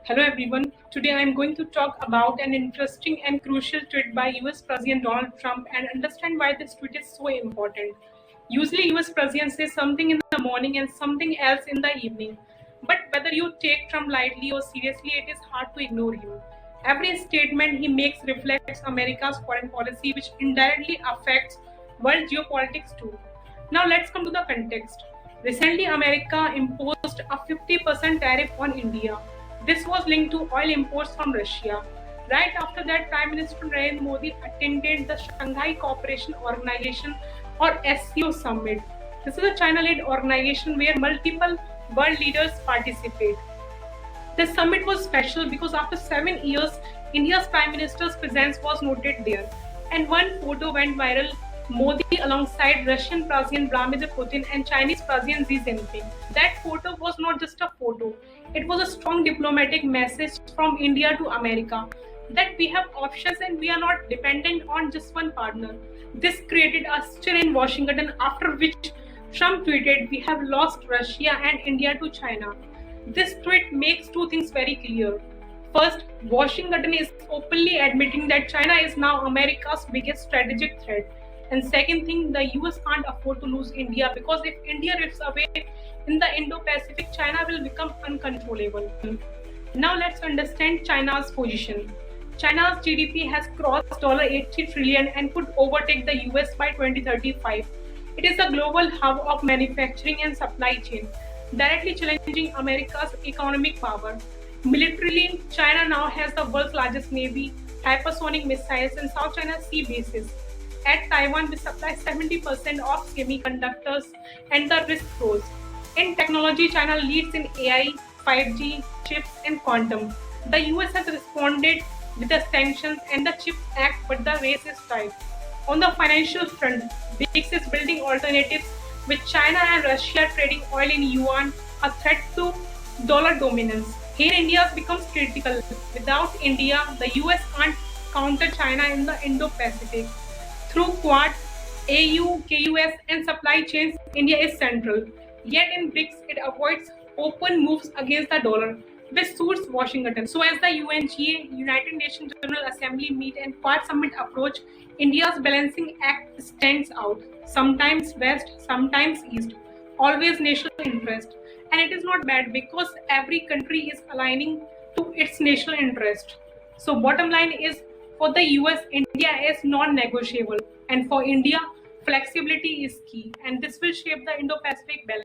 Hello everyone. Today I am going to talk about an interesting and crucial tweet by US President Donald Trump and understand why this tweet is so important. Usually US President says something in the morning and something else in the evening. But whether you take Trump lightly or seriously, it is hard to ignore him. Every statement he makes reflects America's foreign policy, which indirectly affects world geopolitics too. Now let's come to the context. Recently, America imposed a 50% tariff on India. This was linked to oil imports from Russia. Right after that, Prime Minister Narendra Modi attended the Shanghai Cooperation Organization or SCO summit. This is a China-led organization where multiple world leaders participate. This summit was special because after 7 years, India's Prime Minister's presence was noted there. And one photo went viral, Modi alongside Russian President Vladimir Putin and Chinese President Xi Jinping. That photo was not just a photo, it was a strong diplomatic message from India to America that we have options and we are not dependent on just one partner. This created a stir in Washington, after which Trump tweeted, "We have lost Russia and India to China." This tweet makes two things very clear. First, Washington is openly admitting that China is now America's biggest strategic threat. And second thing, the US can't afford to lose India because if India drifts away in the Indo-Pacific, China will become uncontrollable. Now let's understand China's position. China's GDP has crossed $80 trillion and could overtake the US by 2035. It is a global hub of manufacturing and supply chain, directly challenging America's economic power. Militarily, China now has the world's largest navy, hypersonic missiles, and South China Sea bases. At Taiwan, we supply 70% of semiconductors, and the risk grows. In technology, China leads in AI, 5G, chips, and quantum. The US has responded with the sanctions and the CHIPS Act, but the race is tight. On the financial front, BRICS is building alternatives with China and Russia trading oil in yuan, a threat to dollar dominance. Here, India becomes critical. Without India, the US can't counter China in the Indo-Pacific. Through Quad, AU, KUS, and supply chains, India is central. Yet in BRICS, it avoids open moves against the dollar, which suits Washington. So, as the UNGA, United Nations General Assembly, meet and Quad summit approach, India's balancing act stands out. Sometimes West, sometimes East, always national interest. And it is not bad because every country is aligning to its national interest. So, bottom line is, for the US, India is non-negotiable, and for India, flexibility is key, and this will shape the Indo-Pacific balance.